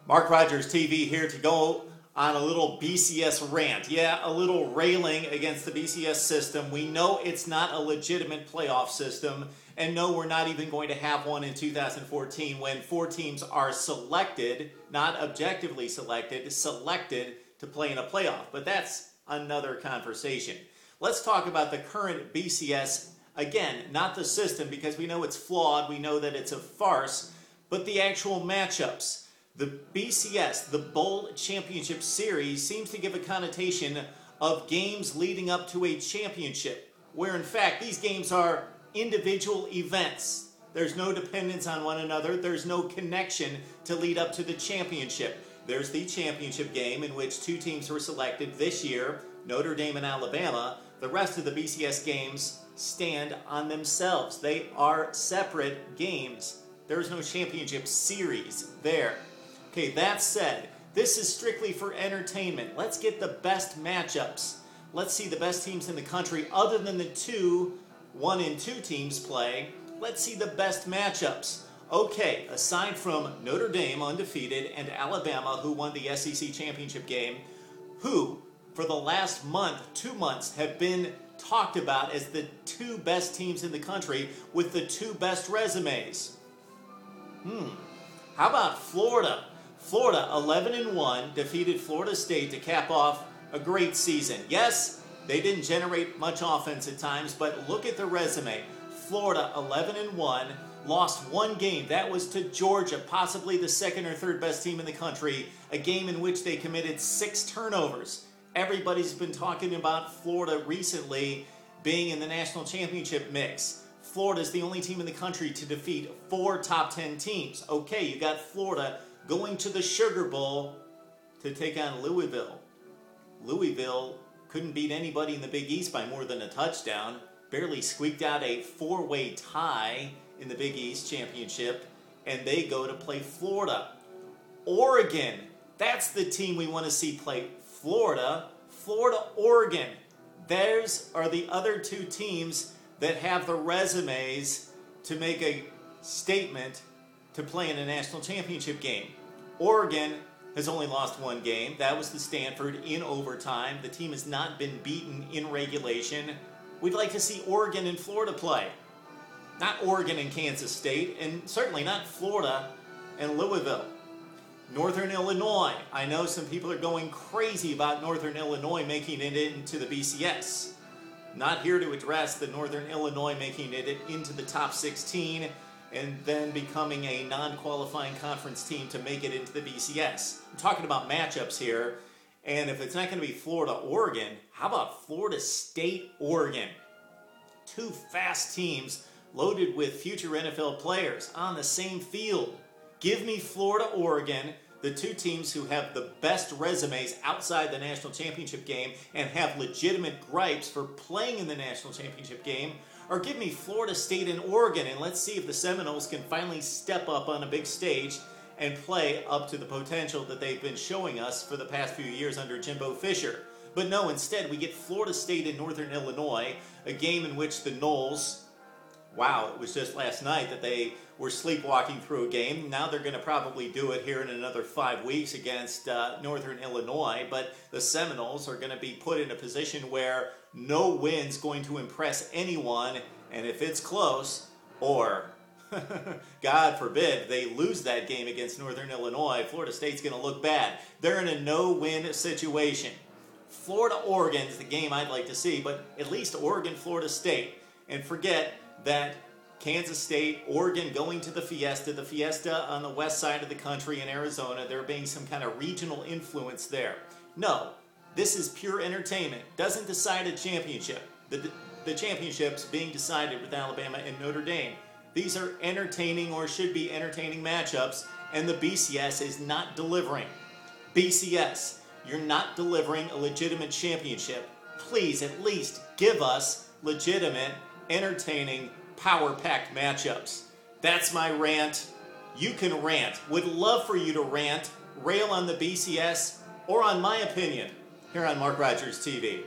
Mark Rogers TV here to go on a little BCS rant. Yeah, a little railing against the BCS system. We know it's not a legitimate playoff system, and no, we're not even going to have one in 2014 when 4 teams are selected, not objectively selected, selected to play in a playoff. But that's another conversation. Let's talk about the current BCS. Again, not the system, because we know it's flawed, we know that it's a farce, but the actual matchups. The BCS, the Bowl Championship Series, seems to give a connotation of games leading up to a championship, where in fact these games are individual events. There's no dependence on one another. There's no connection to lead up to the championship. There's the championship game in which 2 teams were selected this year, Notre Dame and Alabama. The rest of the BCS games stand on themselves. They are separate games. There is no championship series there. Okay, that said, this is strictly for entertainment. Let's get the best matchups. Let's see the best teams in the country, other than the 1 and 2 teams play. Let's see the best matchups. Okay, aside from Notre Dame, undefeated, and Alabama, who won the SEC championship game, who, for the last month, 2 months, have been talked about as the 2 best teams in the country with the 2 best resumes. How about Florida? Florida, 11-1, defeated Florida State to cap off a great season. Yes, they didn't generate much offense at times, but look at the resume. Florida, 11-1, lost 1 game. That was to Georgia, possibly the 2nd or 3rd best team in the country, a game in which they committed 6 turnovers. Everybody's been talking about Florida recently being in the national championship mix. Florida's the only team in the country to defeat 4 top 10 teams. Okay, you got Florida going to the Sugar Bowl to take on Louisville. Louisville couldn't beat anybody in the Big East by more than a touchdown. Barely squeaked out a 4-way tie in the Big East championship, and they go to play Florida. Oregon, that's the team we want to see play Florida. Florida, Oregon. Theirs are the other 2 teams that have the resumes to make a statement to play in a national championship game. Oregon has only lost 1 game. That was to Stanford in overtime. The team has not been beaten in regulation. We'd like to see Oregon and Florida play. Not Oregon and Kansas State, and certainly not Florida and Louisville. Northern Illinois. I know some people are going crazy about Northern Illinois making it into the BCS. Not here to address the Northern Illinois making it into the top 16 and then becoming a non-qualifying conference team to make it into the BCS. I'm talking about matchups here, and if it's not going to be Florida-Oregon, how about Florida State-Oregon? 2 fast teams loaded with future NFL players on the same field. Give me Florida-Oregon, the 2 teams who have the best resumes outside the national championship game and have legitimate gripes for playing in the national championship game, or give me Florida State and Oregon, and let's see if the Seminoles can finally step up on a big stage and play up to the potential that they've been showing us for the past few years under Jimbo Fisher. But no, instead we get Florida State and Northern Illinois, a game in which the Noles, wow, it was just last night that they were sleepwalking through a game. Now they're going to probably do it here in another 5 weeks against Northern Illinois. But the Seminoles are going to be put in a position where no win's going to impress anyone. And if it's close, or God forbid, they lose that game against Northern Illinois, Florida State's going to look bad. They're in a no-win situation. Florida-Oregon is the game I'd like to see, but at least Oregon-Florida State. And forget that Kansas State, Oregon going to the Fiesta on the west side of the country in Arizona, there being some kind of regional influence there. No, this is pure entertainment. Doesn't decide a championship. The championship's being decided with Alabama and Notre Dame. These are entertaining, or should be entertaining, matchups, and the BCS is not delivering. BCS, you're not delivering a legitimate championship. Please at least give us legitimate, entertaining, power-packed matchups. That's my rant. You can rant. Would love for you to rant, rail on the BCS, or on my opinion here on Mark Rogers TV.